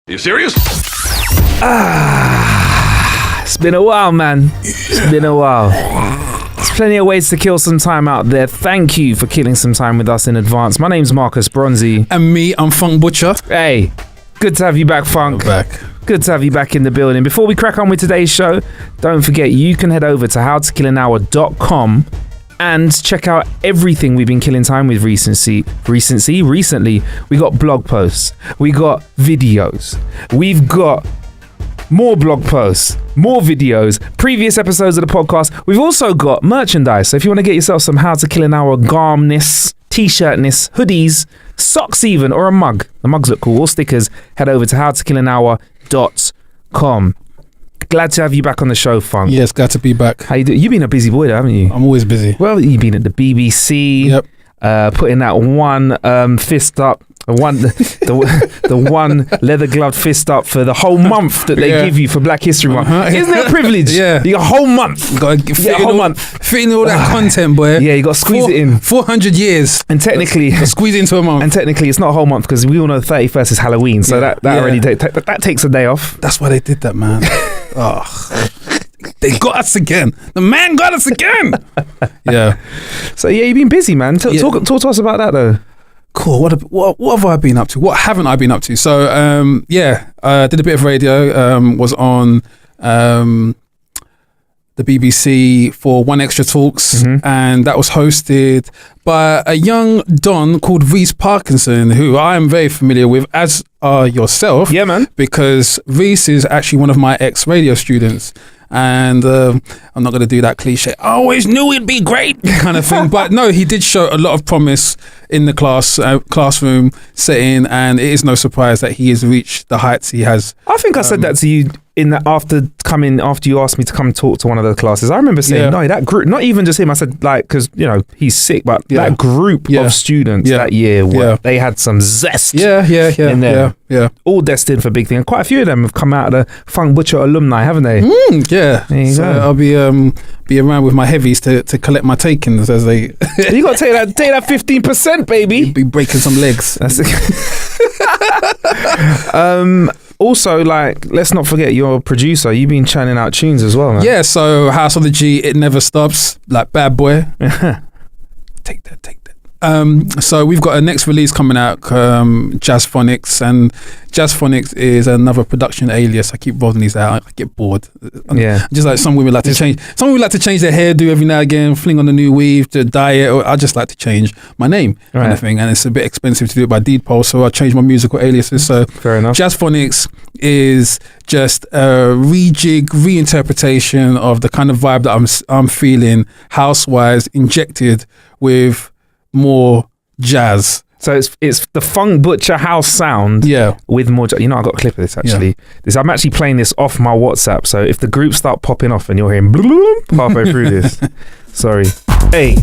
Are you serious? It's been a while, man. It's been a while. There's plenty of ways to kill some time out there. Thank you for killing some time with us in advance. My name's Marcus Bronzy. And me, I'm Funk Butcher. Hey, good to have you back, Funk. I'm back. Good to have you back in the building. Before we crack on with today's show, don't forget you can head over to howtokillanhour.com and check out everything we've been killing time with recently. We got blog posts, we got videos, we've got more blog posts, more videos, previous episodes of the podcast. We've also got merchandise. So if you want to get yourself some How to Kill an Hour garmness, t-shirtness, hoodies, socks even, or a mug. The mugs look cool, or stickers, head over to howtokillanhour.com. Glad to have you back on the show, Funk. Yes, glad to be back. How you doing? You've been a busy boy, though, haven't you? I'm always busy. Well, you've been at the BBC. Yep. Putting that one fist up, the one leather gloved fist up for the whole month that they give you for Black History Month. Isn't it a privilege? Yeah. You got a whole month. Fit in all that content, boy. Yeah, you got to squeeze it in. 400 years. And technically, squeeze it into a month. And technically, it's not a whole month because we all know the 31st is Halloween. So that already that takes a day off. That's why they did that, man. Oh, they got us again. The man got us again. Yeah. So yeah, you've been busy, man. Talk to us about that though. Cool. What have I been up to? What haven't I been up to? So did a bit of radio. Was on the BBC for One Extra Talks, and that was hosted by a young Don called Reese Parkinson, who I am very familiar with, as are yourself. Yeah, man. Because Reese is actually one of my ex-radio students. And I'm not going to do that cliche, I always knew it'd be great kind of thing. But no, he did show a lot of promise in the classroom setting, and it is no surprise that he has reached the heights he has. I think I said that to you after you asked me to come talk to one of the classes. I remember saying, no, that group, not even just him. I said, like, because, you know, he's sick, but that group of students that year, they had some zest in there. Yeah. All destined for big things. Quite a few of them have come out of the Funk Butcher alumni, haven't they? Yeah. So I'll be around with my heavies to collect my takings as they. You got to take that 15%, baby. You'll be breaking some legs. That's it. Also, like, let's not forget your producer. You've been churning out tunes as well, man. Yeah, so House of the G, It Never Stops, like Bad Boy. Take that. So we've got a next release coming out, Jazz Phonics, and Jazz Phonics is another production alias. I keep rolling these out. I get bored. Just like some women like to change. Some women like to change their hairdo every now and again, fling on a new weave to dye it. Or I just like to change my name, kind of thing. And it's a bit expensive to do it by deed poll, so I change my musical aliases. So fair enough. Jazz Phonics is just a rejig, reinterpretation of the kind of vibe that I'm feeling, house-wise, injected with more jazz. So it's the Funk Butcher house sound with more you know, I got a clip of this actually. I'm actually playing this off my WhatsApp, so if the groups start popping off and you're hearing halfway through this, sorry. Hey,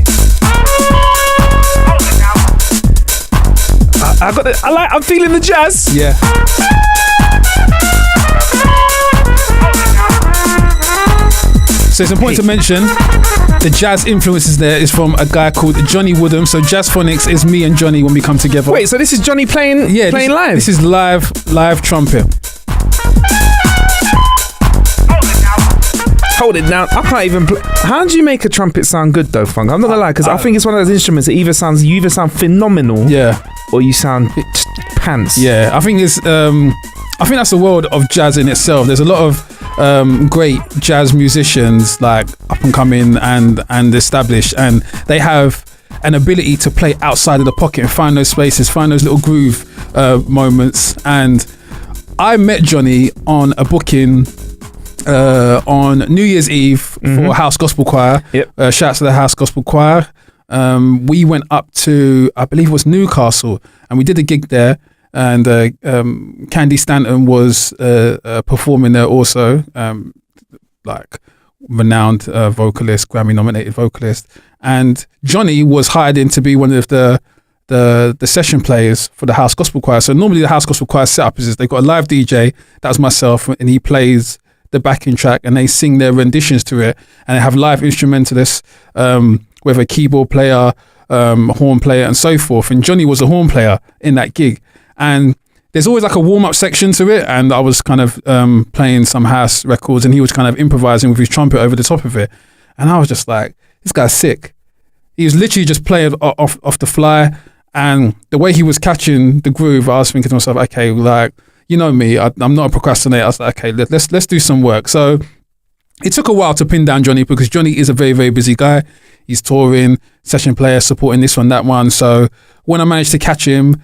I'm feeling the jazz. Yeah. So it's important to mention the jazz influences there is from a guy called Johnny Woodham. So Jazz Phonics is me and Johnny when we come together. Wait, so this is Johnny playing live? This is live trumpet. Hold it down. I can't even play. How do you make a trumpet sound good though, Funk? I'm not gonna lie, because I think it's one of those instruments that you either sound phenomenal, or you sound pants. Yeah, I think it's I think that's the world of jazz in itself. There's a lot of great jazz musicians, like up and coming and established, and they have an ability to play outside of the pocket and find those spaces, find those little groove moments. And I met Johnny on a booking on New Year's Eve for House Gospel Choir. Shout out to the House Gospel Choir. We went up to, I believe it was Newcastle, and we did a gig there. And Candy Stanton was performing there also, like renowned vocalist, Grammy-nominated vocalist. And Johnny was hired in to be one of the session players for the House Gospel Choir. So normally the House Gospel Choir setup is they've got a live DJ, that was myself, and he plays the backing track and they sing their renditions to it. And they have live instrumentalists, whether a keyboard player, horn player and so forth. And Johnny was a horn player in that gig. And there's always like a warm-up section to it, and I was kind of playing some house records, and he was kind of improvising with his trumpet over the top of it, and I was just like, this guy's sick. He was literally just playing off the fly, and the way he was catching the groove, I was thinking to myself, okay, like, you know me, I'm not a procrastinator. I was like, okay, let's do some work. So it took a while to pin down Johnny, because Johnny is a very, very busy guy. He's touring, session player, supporting this one, that one. So when I managed to catch him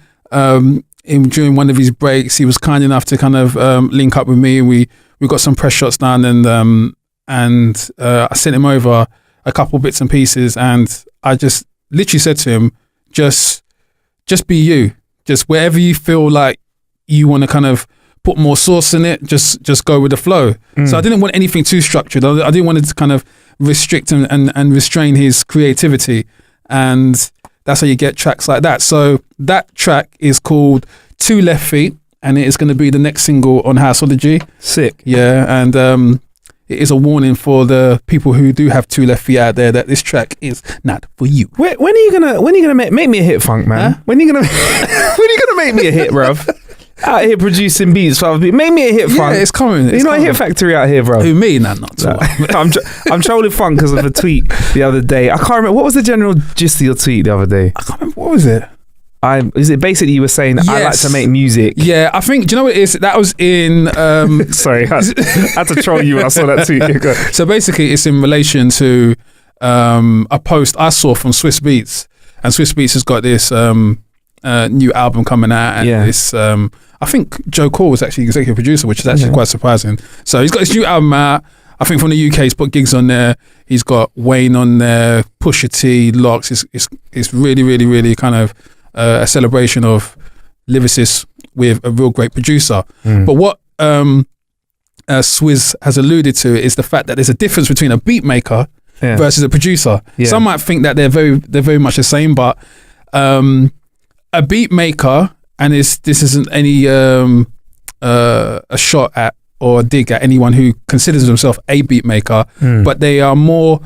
during one of his breaks, he was kind enough to kind of link up with me. We got some press shots done, and I sent him over a couple bits and pieces, and I just literally said to him, just be you. Just wherever you feel like you want to kind of put more sauce in it, just go with the flow. So I didn't want anything too structured. I didn't want it to kind of restrict and restrain his creativity. And that's how you get tracks like that. So that track is called 2 Left Feet, and it is going to be the next single on Houseology. Sick. Yeah, and it is a warning for the people who do have 2 left feet out there that this track is not for you. When are you gonna make me a hit, Funk man? Huh? When are you gonna make me a hit, bruv? Out here producing beats for other people. Make me a hit, Funk. Yeah, it's coming. You're not a hit factory out here, bro. Who, me? Nah, not at all. I'm trolling Funk because of a tweet the other day. I can't remember what was the general gist of your tweet the other day. I can't remember, what was it? Is it basically you were saying I like to make music? Yeah, I think. Do you know what it is? That was in. Sorry, I had to troll you when I saw that tweet. Yeah, go ahead. So basically, it's in relation to a post I saw from Swiss Beats, and Swiss Beats has got this new album coming out, and it's I think Joe Cole was actually executive producer, which is actually quite surprising. So he's got his new album out. I think from the UK, he's put gigs on there. He's got Wayne on there, Pusha T, Locks. It's really, really, really kind of a celebration of lyricists with a real great producer. But what Swizz has alluded to is the fact that there's a difference between a beat maker versus a producer. Some might think that they're very much the same, but a beat maker, and this isn't any a shot at or a dig at anyone who considers themselves a beat maker, but they are more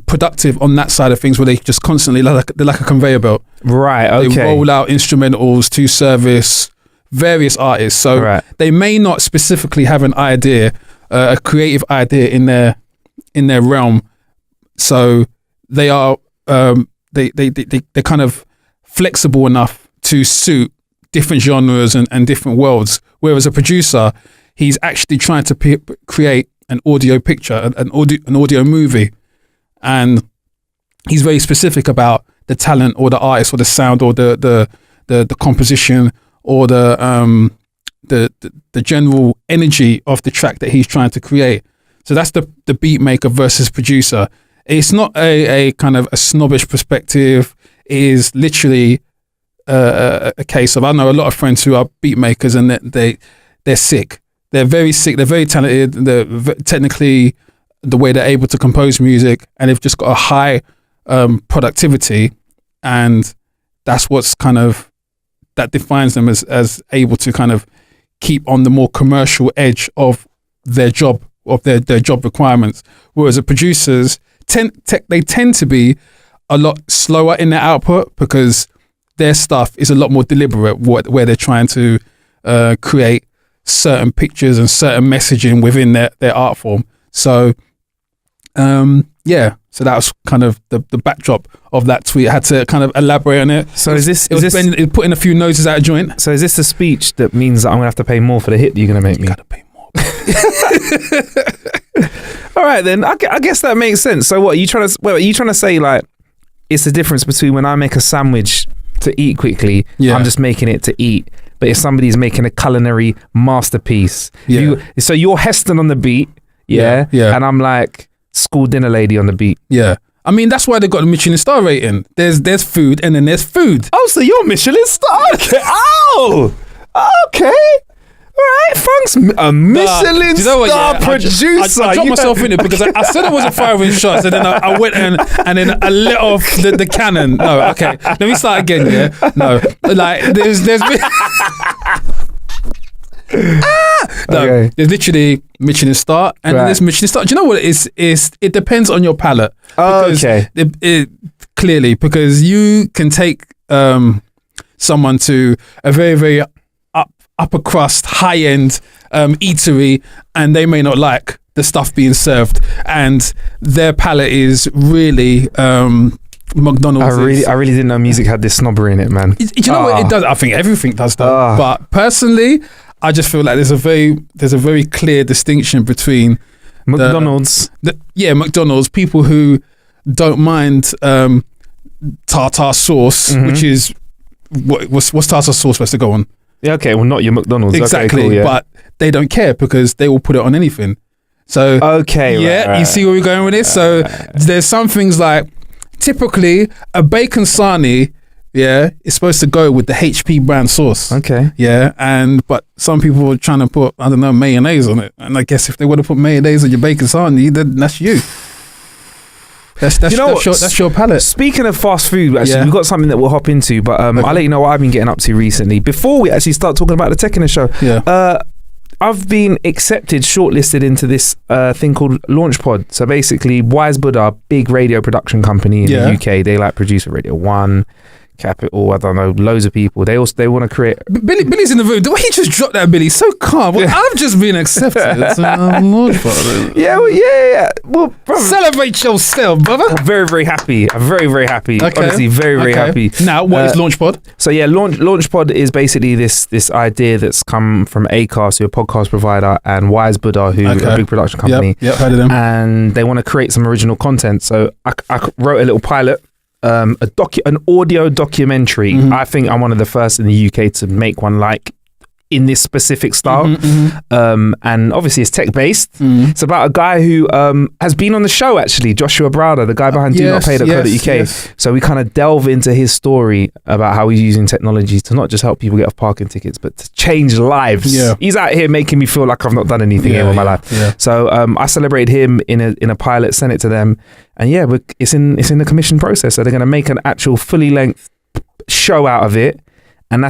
productive on that side of things, where they just constantly they're like a conveyor belt. Right. Okay. They roll out instrumentals to service various artists. So they may not specifically have an idea, a creative idea in their realm. So they are they're kind of flexible enough to suit different genres and different worlds. Whereas a producer, he's actually trying to create an audio picture, an audio movie. And he's very specific about the talent or the artist or the sound or the composition or the general energy of the track that he's trying to create. So that's the beat maker versus producer. It's not a kind of a snobbish perspective. It is literally a case of, I know a lot of friends who are beat makers, and they're sick. They're very sick. They're very talented. They're technically, the way they're able to compose music, and they've just got a high productivity, and that's what's kind of that defines them as able to kind of keep on the more commercial edge of their job, of their job requirements. Whereas the producers they tend to be a lot slower in their output, because their stuff is a lot more deliberate, where they're trying to create certain pictures and certain messaging within their art form. So so that was kind of the backdrop of that tweet. I had to kind of elaborate on it. So it putting a few noses out of joint. So is this a speech that means that I'm gonna have to pay more for the hit that you're gonna make me? You gotta pay more. All right then, I guess that makes sense. So what are you trying to say? Like, it's the difference between when I make a sandwich to eat quickly, I'm just making it to eat. But if somebody's making a culinary masterpiece, so you're Heston on the beat, and I'm like school dinner lady on the beat. Yeah. I mean, that's why they got the Michelin star rating. There's food, and then there's food. Oh, so you're Michelin star? Okay. Oh, okay. All right, Funk's a Michelin star producer. I dropped myself in it because I said I wasn't firing shots, and then I went and then I let off the cannon. No, okay. Let me start again, yeah? No. Like, there's there's literally Michelin star, and then there's Michelin star. Do you know what it is? It depends on your palate. Clearly, because you can take someone to a very, very upper crust, high end eatery, and they may not like the stuff being served, and their palate is really McDonald's. I really didn't know music had this snobbery in it, man. Do you know what it does? I think everything does that. But personally, I just feel like there's a very clear distinction between McDonald's. McDonald's, people who don't mind tartar sauce, which is what's tartar sauce supposed to go on? Yeah, okay, well, not your McDonald's. Exactly, okay, cool, yeah. But they don't care because they will put it on anything. So right. You see where we're going with this. So there's some things like, typically a bacon sarnie, is supposed to go with the HP brand sauce. Okay. Yeah, but some people are trying to put, I don't know, mayonnaise on it. And I guess if they want to put mayonnaise on your bacon sarnie, then that's you. That's your palate. Speaking of fast food, actually, we've got something that we'll hop into, but I'll let you know what I've been getting up to recently. Before we actually start talking about the tech in the show, I've been shortlisted into this thing called LaunchPod. So basically, Wise Buddha, big radio production company in the UK, they produce for Radio 1, Capital, I don't know, loads of people. They want to create. Billy's in the room. The way he just dropped that, Billy, so calm. Well, I've just been accepted. Yeah. Well, brother, celebrate yourself, brother. I'm very, very happy. I'm very, very happy. Okay. Honestly, very, very happy. Now, what is LaunchPod? So LaunchPod is basically this idea that's come from Acast, who are a podcast provider, and Wise Buddha, who are a big production company. Yep, heard of them. And they want to create some original content. So I wrote a little pilot. An audio documentary. I think I'm one of the first in the UK to make one in this specific style. And obviously it's tech based. It's about a guy who has been on the show, actually, Joshua Browder, the guy behind DoNotPay.co.uk. So we kind of delve into his story about how he's using technology to not just help people get off parking tickets, but to change lives. He's out here making me feel like I've not done anything with my life. So I celebrated him in a pilot, sent it to them, and it's in the commission process. So they're going to make an actual fully length show out of it. And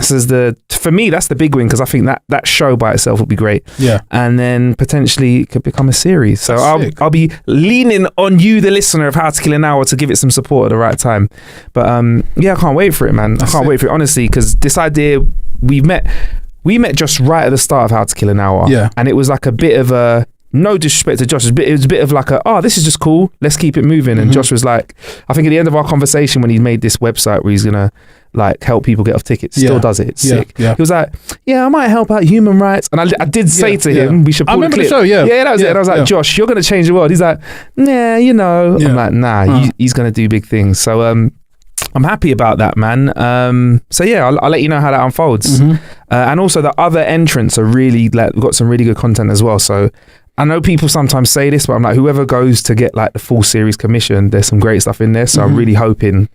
for me, that's the big win, because I think that show by itself would be great. Yeah. And then potentially it could become a series. So I'll be leaning on you, the listener of How to Kill an Hour, to give it some support at the right time. But I can't wait for it, man. I can't wait for it, honestly, because this idea, we met just right at the start of How to Kill an Hour. Yeah. And it was like a bit of a, no disrespect to Josh, it was a bit of like this is just cool, let's keep it moving. And Josh was like, I think at the end of our conversation, when he made this website where he's gonna help people get off tickets, still does it, it's sick. He was like, I might help out human rights, and I did say to him, we should pull the clip. The show, that was it. And I was like, Josh, you're gonna change the world. He's like, nah, I'm like, nah, he's gonna do big things. So I'm happy about that, man. I'll let you know how that unfolds. And also the other entrants are really we've got some really good content as well. So I know people sometimes say this, but I'm like, whoever goes to get the full series commission, there's some great stuff in there. So I'm really hoping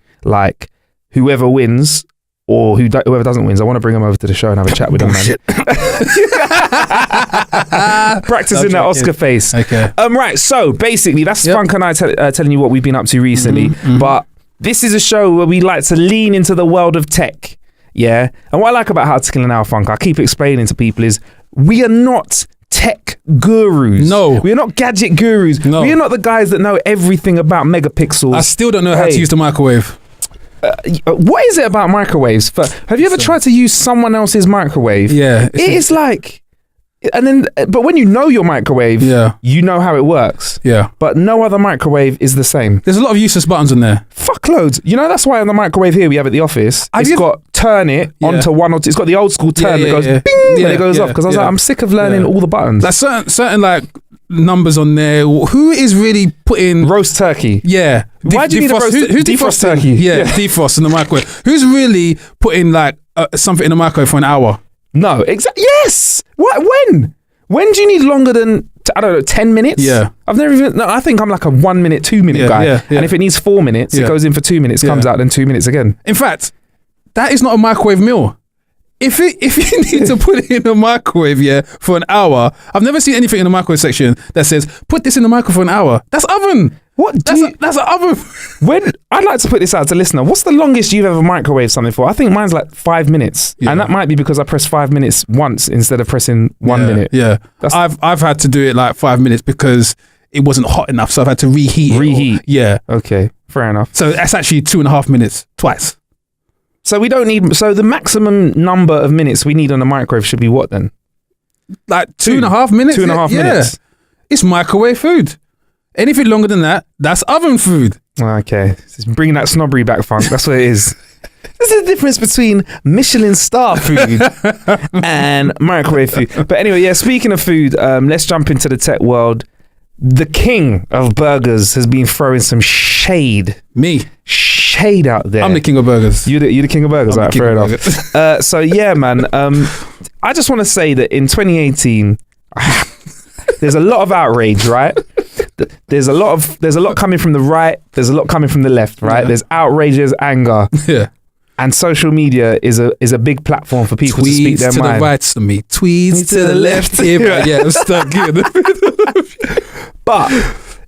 whoever wins or whoever doesn't win, I want to bring them over to the show and have a chat with them, man. Practicing that Oscar face. Okay. Right. So basically, that's Funk and I telling you what we've been up to recently. But this is a show where we like to lean into the world of tech. Yeah. And what I like about How to Kill an Hour, Funk, I keep explaining to people, is we are not tech gurus. No. We are not gadget gurus. No. We are not the guys that know everything about megapixels. I still don't know how to use the microwave. What is it about microwaves? Have you ever tried to use someone else's microwave? Yeah. It's like... but when you know your microwave, you know how it works. Yeah. But no other microwave is the same. There's a lot of useless buttons in there. Fuckloads. That's why on the microwave here we have at the office, it's got turn it onto one or two. It's got the old school turn that goes bing when it goes off. Because I was like, I'm sick of learning all the buttons. Like certain numbers on there. Who is really putting roast turkey? Yeah. Why do you need a roast? Who's defrost turkey? Yeah, defrost in the microwave. Who's really putting something in the microwave for an hour? No, exactly. Yes. What? When do you need longer than 10 minutes? Yeah. I've never even. No, I think I'm like a 1 minute, 2 minute guy. Yeah. And if it needs 4 minutes, it goes in for 2 minutes, comes out, then 2 minutes again. In fact, that is not a microwave meal. If you need to put it in the microwave, for an hour, I've never seen anything in the microwave section that says put this in the microwave for an hour. That's oven. What? That's an oven. I'd like to put this out to listener. What's the longest you've ever microwaved something for? I think mine's 5 minutes, and that might be because I pressed 5 minutes once instead of pressing 1 minute. Yeah, I've had to do it 5 minutes because it wasn't hot enough, so I've had to reheat. Yeah. Okay. Fair enough. So that's actually 2.5 minutes twice. So we don't need. So the maximum number of minutes we need on the microwave should be what then? Like 2.5 minutes. 2.5 minutes. It's microwave food. Anything longer than that, that's oven food. Okay, it's bringing that snobbery back, Funk. That's what it is. There's a difference between Michelin star food and microwave food. But anyway, yeah, speaking of food, let's jump into the tech world. The king of burgers has been throwing some shade. Shade out there. I'm the king of burgers. You're the king of burgers, right? Fair enough. So yeah, man, I just want to say that in 2018, there's a lot of outrage, right? There's a lot coming from the right. There's a lot coming from the left, right? Yeah. There's outrage, there's anger. Yeah. And social media is a big platform for people Tweets to speak their to mind. The right to me, tweets to the left. Yeah, I'm stuck here. But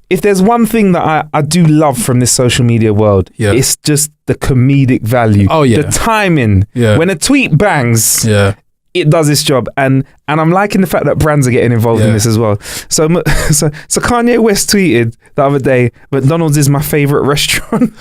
if there's one thing that I do love from this social media world, it's just the comedic value. Oh yeah, the timing. Yeah, when a tweet bangs. Yeah. It does its job, and I'm liking the fact that brands are getting involved in this as well. So Kanye West tweeted the other day, McDonald's is my favorite restaurant.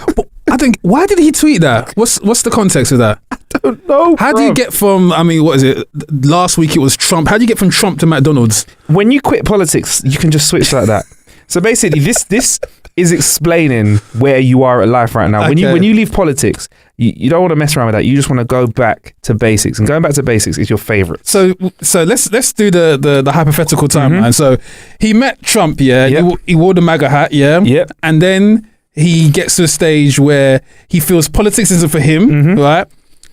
I think, why did he tweet that? What's the context of that? I don't know. How do you get from, I mean, what is it? Last week it was Trump. How do you get from Trump to McDonald's? When you quit politics, you can just switch like that. So basically, this is explaining where you are at life right now. Okay. When you leave politics, you don't want to mess around with that. You just want to go back to basics, and going back to basics is your favorite. So let's do the hypothetical timeline. So he met Trump, he wore the MAGA hat, and then he gets to a stage where he feels politics isn't for him, right?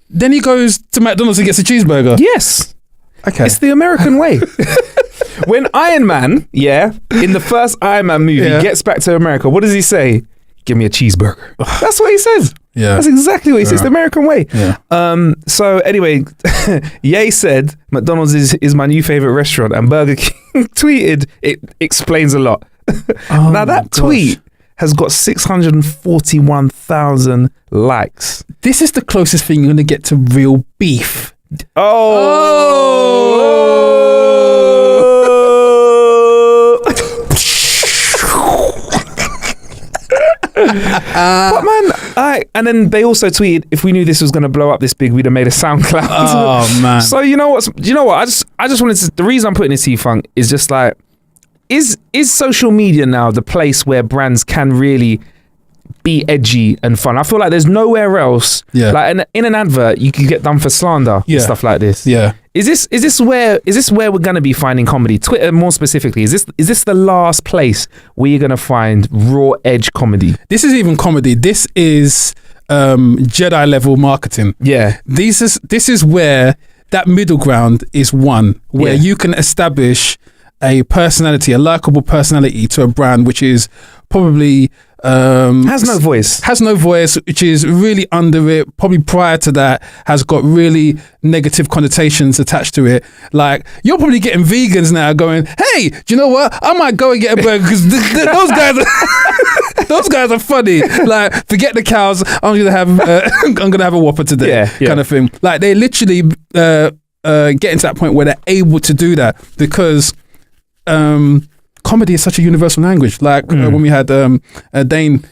Then he goes to McDonald's and gets a cheeseburger. Yes. Okay. It's the American way. When Iron Man, in the first Iron Man movie, gets back to America, what does he say? Give me a cheeseburger. That's what he says. Yeah. That's exactly what he says. It's the American way. Yeah. So anyway, Ye said, McDonald's is my new favorite restaurant, and Burger King tweeted, it explains a lot. Now that tweet has got 641,000 likes. This is the closest thing you're going to get to real beef. But man, and then they also tweeted, if we knew this was going to blow up this big, we'd have made a SoundCloud. Oh man. So you know what? I just wanted to, the reason I'm putting this T-Funk is just like, is social media now the place where brands can really be edgy and fun? I feel like there's nowhere else. Yeah. Like in an advert, you can get done for slander and stuff like this. Yeah. Is this where we're gonna be finding comedy? Twitter more specifically. Is this the last place where you're gonna find raw edge comedy? This is even comedy. This is Jedi level marketing. Yeah. This is where that middle ground is won, where you can establish a personality, a likable personality to a brand which is probably has no voice, which is really under it. Probably prior to that has got really negative connotations attached to it. Like, you're probably getting vegans now going, hey, do you know what? I might go and get a burger because those guys are funny. Like, forget the cows. I'm gonna have a Whopper today, kind of thing. Like, they literally get into that point where they're able to do that because comedy is such a universal language. Like when we had Dane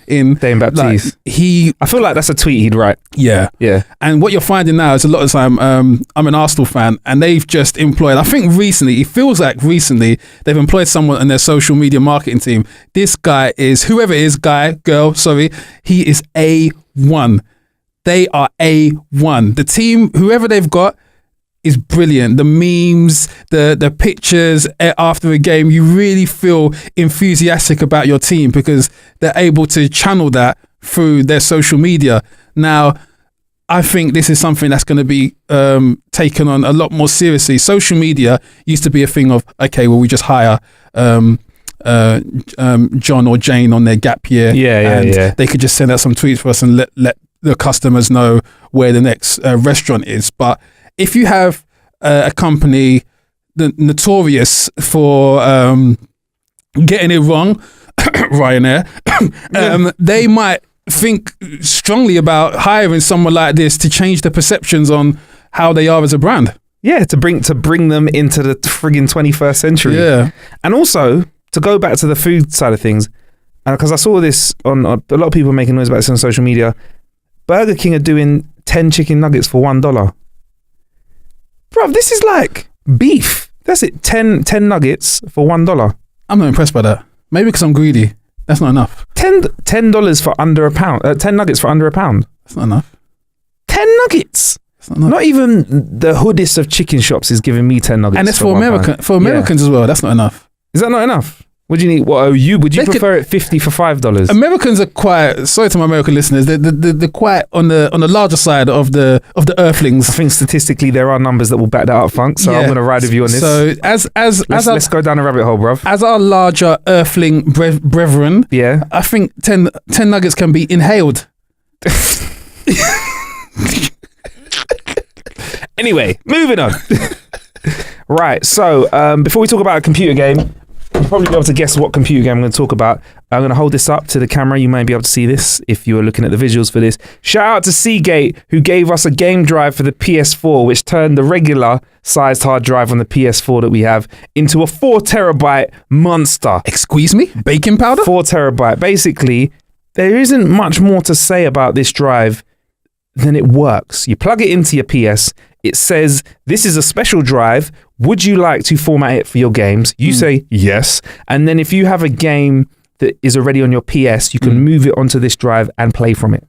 Baptiste, like, I feel like that's a tweet he'd write. Yeah. And what you're finding now is a lot of time, I'm an Arsenal fan, and they've just employed, I think recently, it feels like recently, they've employed someone in their social media marketing team. This guy is, whoever it is, girl, he is A1. They are A1. The team, whoever they've got, is brilliant. The memes, the pictures after a game, you really feel enthusiastic about your team because they're able to channel that through their social media. Now, I think this is something that's going to be taken on a lot more seriously. Social media used to be a thing of, okay, well, we just hire John or Jane on their gap year. And they could just send out some tweets for us and let the customers know where the next restaurant is. But if you have a company notorious for getting it wrong, Ryanair, they might think strongly about hiring someone like this to change the perceptions on how they are as a brand. Yeah, to bring them into the friggin' 21st century. Yeah. And also, to go back to the food side of things, because I saw this on a lot of people making noise about this on social media, Burger King are doing 10 chicken nuggets for $1. Bruv, this is like beef. That's it. 10 nuggets for $1. I'm not impressed by that. Maybe because I'm greedy. That's not enough. $10 for under a pound. 10 nuggets for under a pound. That's not enough. 10 nuggets. That's not enough. Not even the hoodest of chicken shops is giving me 10 nuggets. And it's for Americans as well. That's not enough. Is that not enough? What do you need? Would you prefer it 50 for $5? Americans are quite. Sorry to my American listeners. They're quite on the larger side of the earthlings. I think statistically there are numbers that will back that up, Funk. So I'm going to ride with you on this. So let's go down a rabbit hole, bruv. As our larger earthling brethren, yeah, I think 10 nuggets can be inhaled. Anyway, moving on. Right. So before we talk about a computer game. You'll probably be able to guess what computer game I'm going to talk about. I'm going to hold this up to the camera. You may be able to see this if you are looking at the visuals for this. Shout out to Seagate, who gave us a game drive for the PS4, which turned the regular sized hard drive on the PS4 that we have into a 4 terabyte monster. Excuse me? Baking powder? 4 terabyte. Basically, there isn't much more to say about this drive than it works. You plug it into your PS. It says, this is a special drive. Would you like to format it for your games? You say yes. And then if you have a game that is already on your PS, you can move it onto this drive and play from it.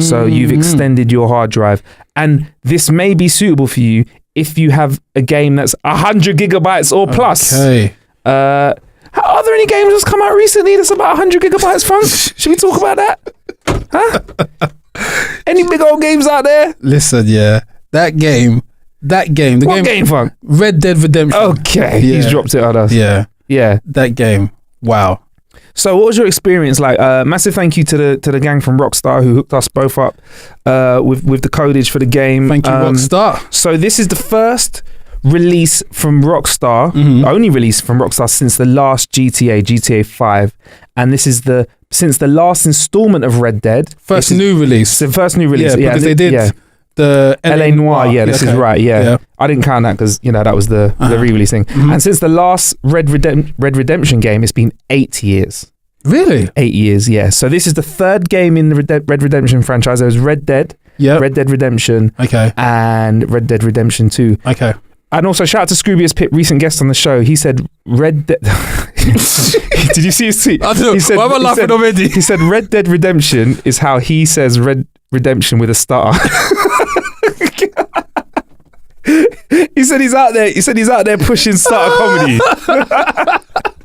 So you've extended your hard drive. And this may be suitable for you if you have a game that's 100 gigabytes or plus. Okay. Are there any games that's come out recently that's about 100 gigabytes, Funk? Should we talk about that? Huh? Any big old games out there? Listen, yeah. That game. What game, Funk? Red Dead Redemption. Okay, he's dropped it on us. Yeah. That game. Wow. So what was your experience like? Massive thank you to the gang from Rockstar who hooked us both up with the codage for the game. Thank you, Rockstar. So this is the first release from Rockstar, only release from Rockstar since the last GTA 5. And this is since the last installment of Red Dead. First new release. The first new release. Yeah, because they did the LA Noire. Yeah, this is right. Yeah. I didn't count that because that was the re-release thing. And since the last Red Redemption game, it's been 8 years. Really? 8 years. Yeah. So this is the third game in the Red Redemption franchise. There was Red Dead, Red Dead Redemption, and Red Dead Redemption 2. Okay. And also shout out to Scroobius Pip, recent guest on the show. He said Red Dead. Did you see his tweet? I don't know. Why am I laughing already? He said Red Dead Redemption is how he says Red Redemption with a star. He said he's out there pushing starter comedy.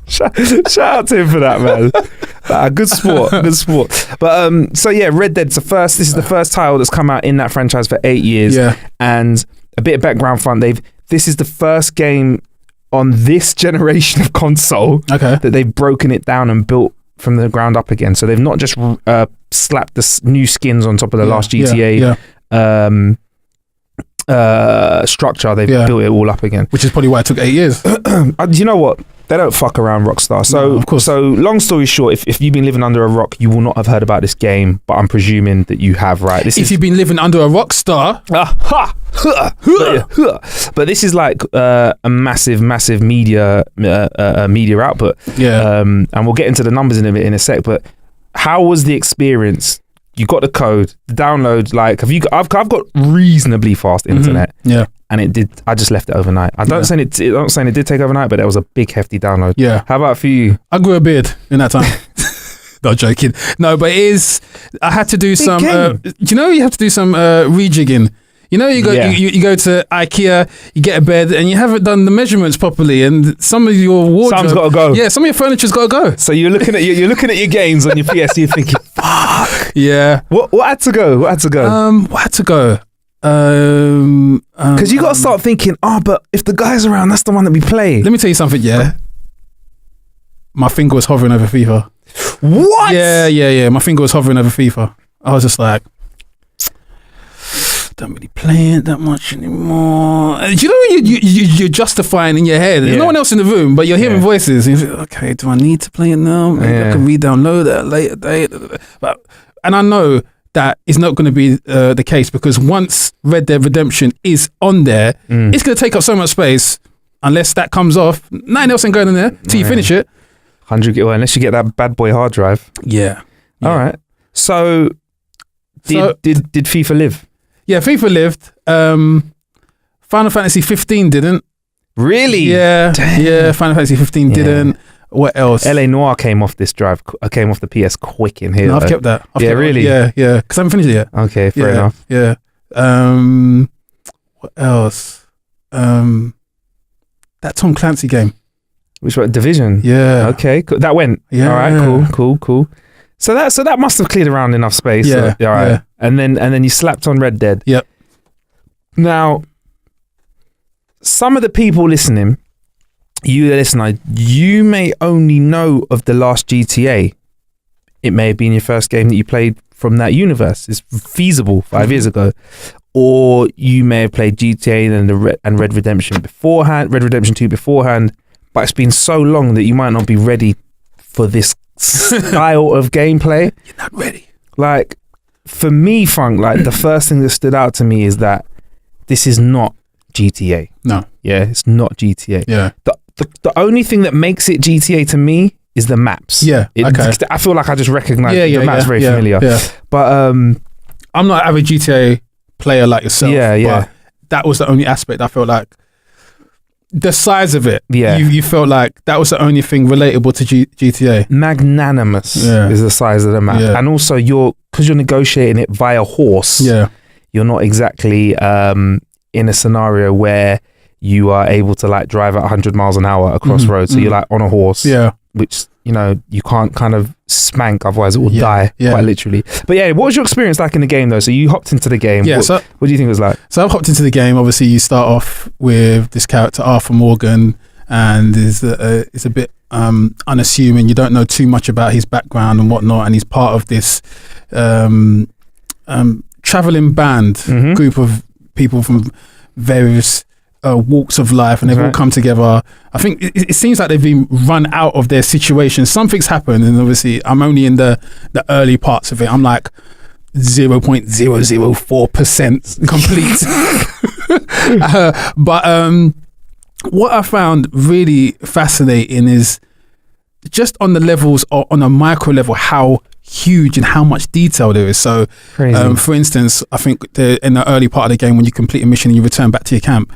Shout out to him for that, man. Good sport. But so yeah, Red Dead's this is the first title that's come out in that franchise for 8 years. Yeah. And a bit of background front, this is the first game on this generation of console that they've broken it down and built from the ground up again. So they've not just slapped the new skins on top of the last GTA structure. They've built it all up again, which is probably why it took 8 years. You know what? They don't fuck around, Rockstar. So, no, of course. So long story short, if you've been living under a rock, you will not have heard about this game. But I'm presuming that you have, right? If you've been living under a rock star, but this is like a massive media output. Yeah. And we'll get into the numbers in a sec. But how was the experience? You got the code, the download. Like, I've got reasonably fast internet. Yeah. And it did. I just left it overnight. I'm not saying it did take overnight, but it was a big hefty download. Yeah. How about for you? I grew a beard in that time. Not joking. No, but it is. I had to do some. You have to do some rejigging. You go you go to IKEA, you get a bed, and you haven't done the measurements properly, and some of your wardrobe. Some's got to go. Yeah, some of your furniture's got to go. So you're looking at your games on your PS. You're thinking, fuck. Yeah. What had to go? What had to go? Because you got to start thinking, but if the guy's around, that's the one that we play. Let me tell you something, yeah. My finger was hovering over FIFA. What? Yeah. My finger was hovering over FIFA. I was just like, don't really play it that much anymore. You know, you're justifying in your head. There's no one else in the room, but you're hearing voices. And you think, okay, do I need to play it now? Maybe I can re-download it at a later date. And I know that is not going to be the case, because once Red Dead Redemption is on there, it's going to take up so much space. Unless that comes off, nothing else ain't going in there till you finish it. 100 gig, unless you get that bad boy hard drive. Yeah. All right. So did FIFA live? Yeah, FIFA lived. Final Fantasy 15 didn't. Really? Yeah. Damn. Yeah, Final Fantasy 15 didn't. What else? LA Noire came off this drive. Came off the PS quick in here. No, I've kept that. I've kept really? That. Yeah. Because I haven't finished it yet. Okay, fair enough. Yeah. What else? That Tom Clancy game. Which one? Division? Yeah. Okay, cool. That went. Yeah. All right, cool. So that must have cleared around enough space. Yeah. All right. Yeah. And then you slapped on Red Dead. Yep. Now, some of the people listening, you the listener, you may only know of the last GTA. It may have been your first game that you played from that universe. It's feasible 5 years ago. Or you may have played GTA and Red Redemption beforehand, Red Redemption 2 beforehand, but it's been so long that you might not be ready for this style of gameplay. You're not ready. Like, for me, Funk, like the first thing that stood out to me is that this is not GTA. No. Yeah, it's not GTA. Yeah. The only thing that makes it GTA to me is the maps. Yeah. Okay. I feel like I just recognize the maps very yeah, familiar. Yeah. But I'm not an average GTA player like yourself. Yeah. But that was the only aspect I felt like the size of it. Yeah. You felt like that was the only thing relatable to GTA. magnanimous is the size of the map. Yeah. And also because you're negotiating it via horse. Yeah. You're not exactly in a scenario where you are able to like drive at 100 miles an hour across roads. So you're like on a horse. Yeah. Which, you can't kind of spank, otherwise it will die, Yeah. quite literally. But yeah, what was your experience like in the game though? So you hopped into the game. Yeah. What do you think it was like? So I've hopped into the game. Obviously, you start off with this character Arthur Morgan, and it's a bit unassuming. You don't know too much about his background and whatnot, and he's part of this traveling band group of people from various walks of life, and they've all come together. I think it seems like they've been run out of their situation. Something's happened, and obviously I'm only in the early parts of it. I'm like 0.004% complete. But what I found really fascinating is just on the levels, or on a micro level, how huge and how much detail there is. So for instance, I think in the early part of the game, when you complete a mission and you return back to your camp,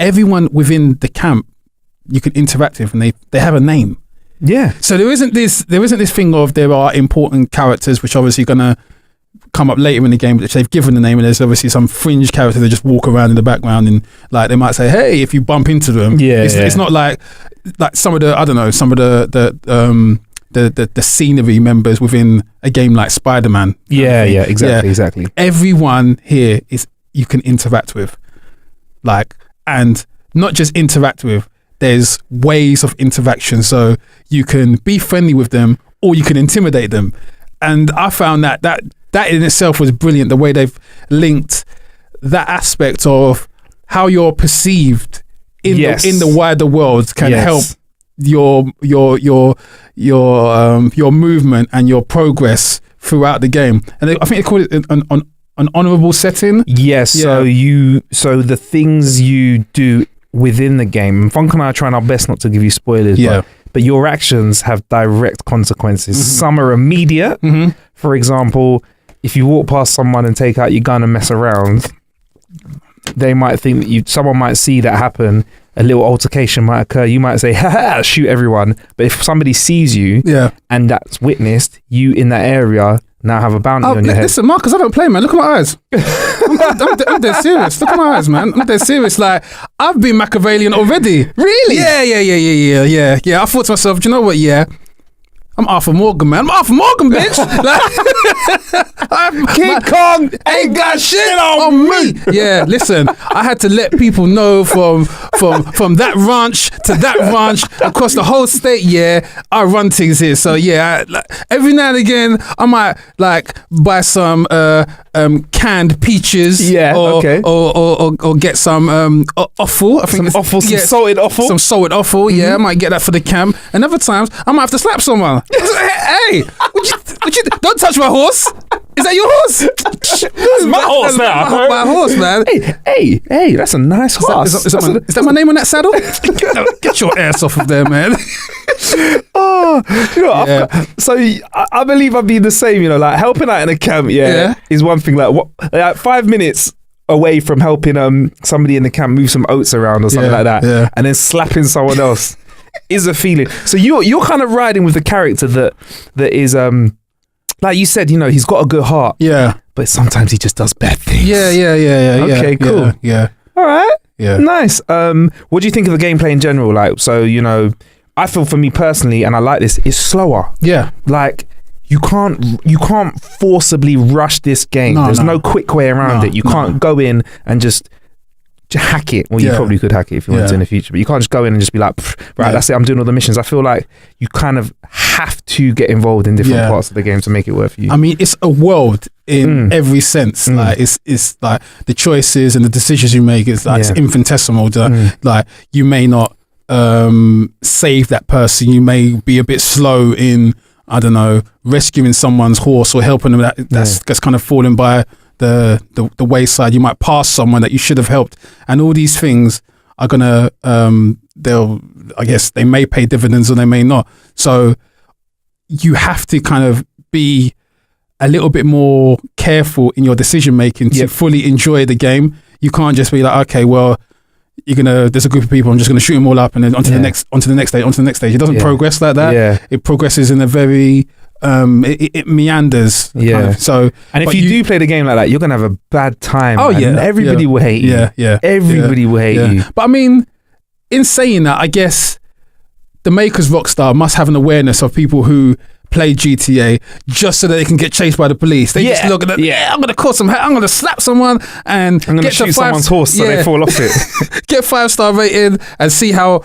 everyone within the camp you can interact with, and they have a name. Yeah. So there isn't this thing of there are important characters which obviously are gonna come up later in the game, which they've given the name, and there's obviously some fringe characters that just walk around in the background, and like they might say, hey, if you bump into them. It's not like some of the, I don't know, some of the scenery members within a game like Spider-Man. Exactly. Everyone here you can interact with, and not just interact with. There's ways of interaction, so you can be friendly with them or you can intimidate them. And I found that in itself was brilliant, the way they've linked that aspect of how you're perceived in the wider world can help your movement and your progress throughout the game. And I think they call it an honorable setting. Yes. Yeah. So the things you do within the game, Funk and I are trying our best not to give you spoilers. Yeah. But your actions have direct consequences. Some are immediate. For example, if you walk past someone and take out your gun and mess around, they might think that someone might see that happen. A little altercation might occur. You might say, ha, shoot everyone. But if somebody sees you and that's witnessed, you in that area now have a bounty on your head. Listen, Marcus, I don't play, man. Look at my eyes. I'm dead serious. Look at my eyes, man. I'm dead serious. Like, I've been Machiavellian already. Really? Yeah. I thought to myself, do you know what? Yeah. I'm Arthur Morgan, man. I'm Arthur Morgan, bitch. King Kong ain't got shit on me. Yeah, listen, I had to let people know from that ranch to that ranch across the whole state. Yeah, I run things here. So yeah, every now and again, I might buy some canned peaches. Yeah, or get some offal. I think some salted offal. Some salted offal. Yeah, I might get that for the camp. And other times, I might have to slap someone. Hey, would you don't touch my horse. Is that your horse? That's my horse now. My horse, man. Hey, that's a nice horse. Is that my name on that saddle? Get your ass off of there, man. Oh You know, so I believe I'd be the same. You know, like helping out in a camp, is one thing. Like 5 minutes away from helping somebody in the camp move some oats around or something like that, and then slapping someone else is a feeling. So you're kind of riding with the character that is like you said, you know, he's got a good heart. Yeah. But sometimes he just does bad things. Yeah. Okay, cool. Yeah. All right. Yeah. Nice. What do you think of the gameplay in general? Like, so, you know, I feel for me personally, and I like this, it's slower. Yeah. Like, you can't forcibly rush this game. There's no quick way around it. You can't go in and just hack it. Well, you probably could hack it if you wanted to in the future, but you can't just go in and just be like, right, that's it, I'm doing all the missions. I feel like you kind of have to get involved in different parts of the game to make it work for you. I mean, it's a world in every sense. Like it's like the choices and the decisions you make is like it's infinitesimal. Like you may not save that person. You may be a bit slow in, I don't know, rescuing someone's horse or helping them that's kind of fallen by the wayside. You might pass someone that you should have helped, and all these things are gonna I guess they may pay dividends or they may not. So you have to kind of be a little bit more careful in your decision making to fully enjoy the game. You can't just be like, okay, well, there's a group of people, I'm just gonna shoot them all up and then onto the next stage. It doesn't progress like that. It progresses in a very it meanders. So, and if you do play the game like that, you're gonna have a bad time. And everybody will hate you. Everybody will hate you. But I mean, in saying that, I guess the makers Rockstar must have an awareness of people who play GTA just so that they can get chased by the police. They just look at it, I'm gonna cause some, I'm gonna slap someone and I'm gonna shoot someone's horse so they fall off it. Get 5-star rated and see how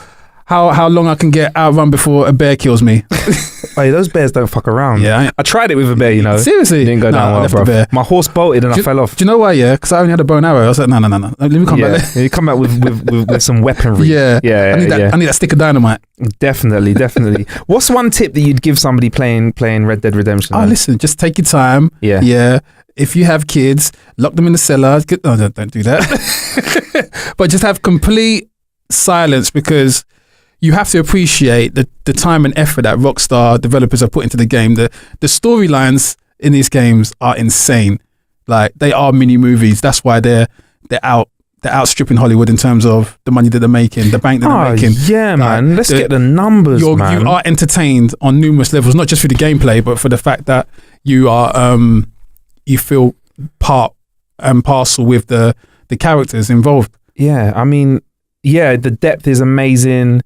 long I can get outrun before a bear kills me. Hey, those bears don't fuck around. Yeah, I tried it with a bear, you know. Seriously? It didn't go down well, bro. My horse bolted and I fell off. Do you know why? Yeah, because I only had a bow and arrow. I was like, no. Let me come back. You come back with some weaponry. I need that stick of dynamite. Definitely. What's one tip that you'd give somebody playing Red Dead Redemption? Listen, just take your time. Yeah. If you have kids, lock them in the cellar. Don't do that. But just have complete silence, because you have to appreciate the time and effort that Rockstar developers have put into the game. The storylines in these games are insane. Like, they are mini movies. That's why they're outstripping Hollywood in terms of the money that they're making, the bank that they're making. Yeah, man. Let's get the numbers, man. You are entertained on numerous levels, not just for the gameplay, but for the fact that you are you feel part and parcel with the characters involved. Yeah, I mean, the depth is amazing.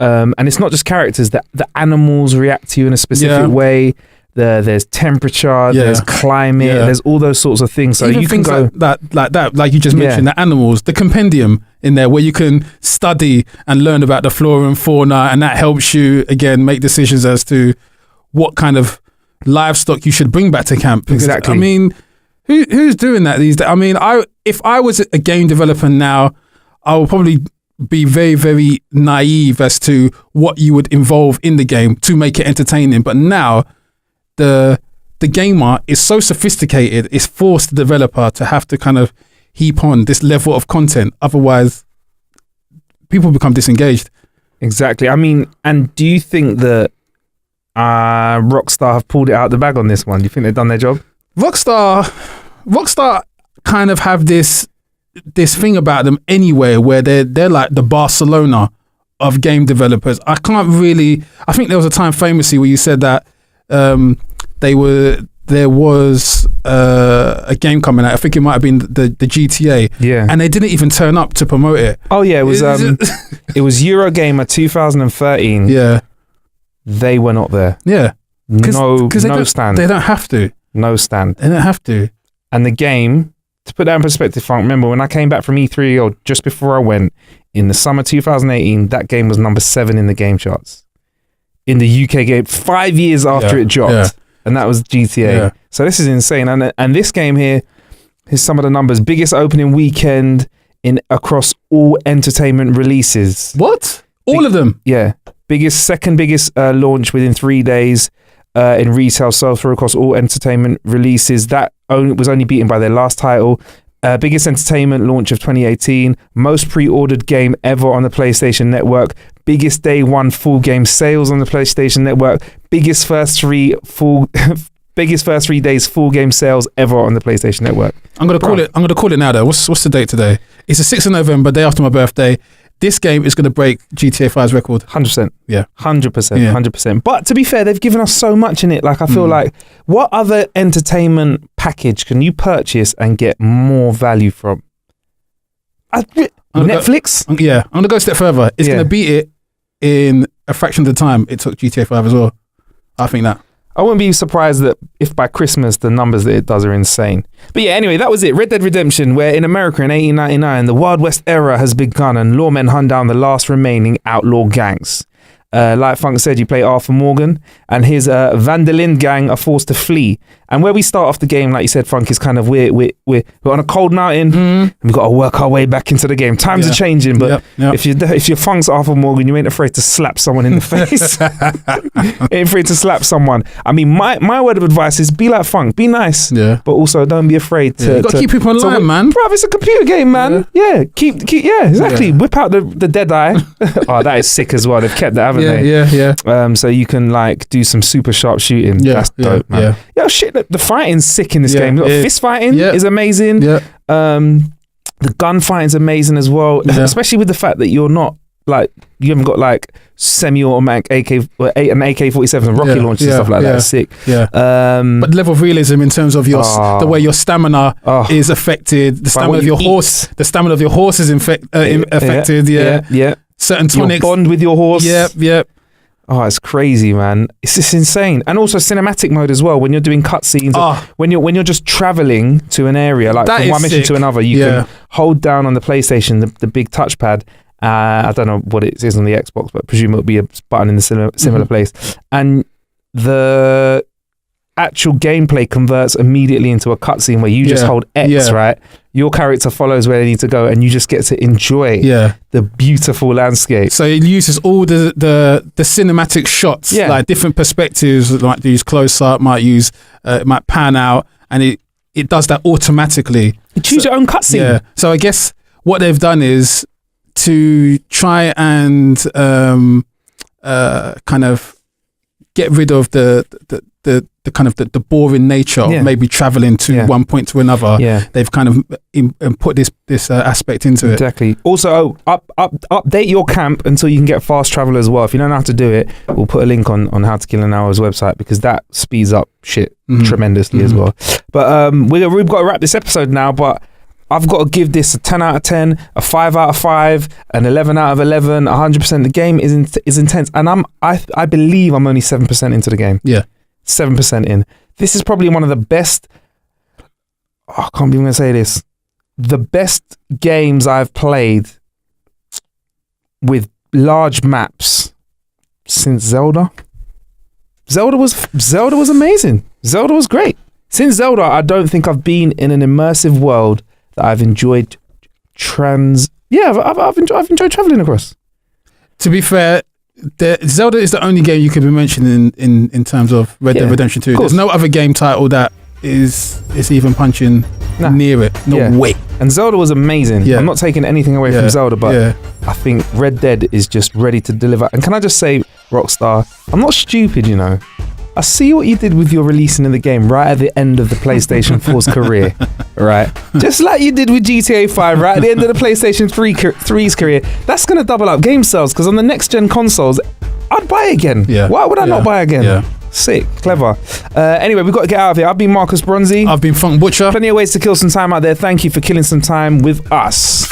And it's not just characters, the animals react to you in a specific way. There's temperature, there's climate, there's all those sorts of things. So even you can go like that, like you just mentioned, the animals, the compendium in there where you can study and learn about the flora and fauna, and that helps you again make decisions as to what kind of livestock you should bring back to camp. Because, exactly. I mean, who's doing that these days? I mean, if I was a game developer now, I would probably be very, very naive as to what you would involve in the game to make it entertaining. But now the gamer is so sophisticated, it's forced the developer to have to kind of heap on this level of content. Otherwise, people become disengaged. Exactly. I mean, and do you think that Rockstar have pulled it out the bag on this one? Do you think they've done their job? Rockstar kind of have this thing about them anyway, where they're like the Barcelona of game developers. I think there was a time famously where you said that there was a game coming out, I think it might have been the GTA, and they didn't even turn up to promote it. Oh yeah, it was it was Eurogamer 2013. They were not there. No stand. They don't have to. No stand. They don't have to. And the game, to put that in perspective, I remember when I came back from E3 or just before I went, in the summer 2018, that game was number 7 in the game charts. In the UK game, 5 years after it dropped. And that was GTA. So this is insane. And this game here is some of the numbers. Biggest opening weekend across all entertainment releases. What? All of them? Yeah. Second biggest launch within 3 days in retail sales for across all entertainment releases. That was only beaten by their last title. Biggest entertainment launch of 2018. Most pre-ordered game ever on the PlayStation Network. biggest day one full game sales on the PlayStation Network, biggest first 3 days full game sales ever on the PlayStation Network. I'm gonna call it now though. What's the date today? It's the 6th of November, day after my birthday. This game is gonna break GTA 5's record. 100%. Yeah. 100%. 100%. But to be fair, they've given us so much in it. Like, I feel like, what other entertainment package can you purchase and get more value from? Netflix? I'm gonna go a step further. It's gonna beat it in a fraction of the time it took GTA 5 as well. I think that. I wouldn't be surprised that if by Christmas the numbers that it does are insane. But yeah, anyway, that was it. Red Dead Redemption, where in America in 1899, the Wild West era has begun and lawmen hunt down the last remaining outlaw gangs. Like Funk said, you play Arthur Morgan and his Vanderlyn gang are forced to flee. And where we start off the game, like you said, Funk, is kind of we're on a cold mountain and we've got to work our way back into the game. Times are changing, but if you're Funk's Arthur Morgan, you ain't afraid to slap someone in the face. Ain't afraid to slap someone. I mean, my word of advice is be like Funk, be nice, but also don't be afraid to. You got to keep people in line, man. Bruv, it's a computer game, man. Yeah, keep exactly. Whip out the dead eye. Oh, that is sick as well. They've kept that, haven't they? Yeah. So you can like do some super sharp shooting. That's dope, man. Yeah, shit. The fighting's sick in this game. Fist fighting is amazing. The gunfighting's amazing as well, especially with the fact that you're not like you haven't got like semi-automatic an AK-47 and rocket launchers and stuff like that. It's sick. But the level of realism in terms of the way your stamina is affected, the stamina of your horse, the stamina of your horse is affected. Certain tonics. Your bond with your horse. Yeah. Oh, it's crazy, man. It's just insane. And also cinematic mode as well. When you're doing cutscenes, when you're just traveling to an area, like from one mission to another, you can hold down on the PlayStation the big touchpad. I don't know what it is on the Xbox, but I presume it'll be a button in the similar place. And the actual gameplay converts immediately into a cutscene where you just hold X, right? Your character follows where they need to go, and you just get to enjoy the beautiful landscape. So it uses all the cinematic shots, like different perspectives. It might use close up, it might pan out, and it does that automatically. You choose your own cutscene. Yeah. So I guess what they've done is to try and kind of get rid of the kind of the boring nature of maybe traveling to one point to another. They've kind of put this aspect into it. Exactly. Also, update your camp until you can get fast travel as well. If you don't know how to do it, we'll put a link on How to Kill an Hour's website, because that speeds up shit tremendously as well. But we've got to wrap this episode now, but I've got to give this a 10 out of 10, a 5 out of 5, an 11 out of 11, 100%. The game is intense, and I believe I'm only 7% into the game. 7% in. This is probably one of the best. I can't believe I'm going to say this. The best games I've played with large maps since Zelda. Zelda was amazing. Zelda was great. Since Zelda, I don't think I've been in an immersive world that I've enjoyed. I've enjoyed traveling across. To be fair, Zelda is the only game you could be mentioning in terms of Red Dead Redemption 2. There's no other game title that is even punching near it. No way. And Zelda was amazing. I'm not taking anything away from Zelda, but I think Red Dead is just ready to deliver. And can I just say, Rockstar, I'm not stupid, you know. I see what you did with your releasing of the game right at the end of the PlayStation 4's career, right? Just like you did with GTA 5 right at the end of the PlayStation 3's career. That's going to double up game sales, because on the next gen consoles, I'd buy again. Why would I not buy again? Sick, clever. Anyway, we've got to get out of here. I've been Marcus Bronzy. I've been Funk Butcher. Plenty of ways to kill some time out there. Thank you for killing some time with us.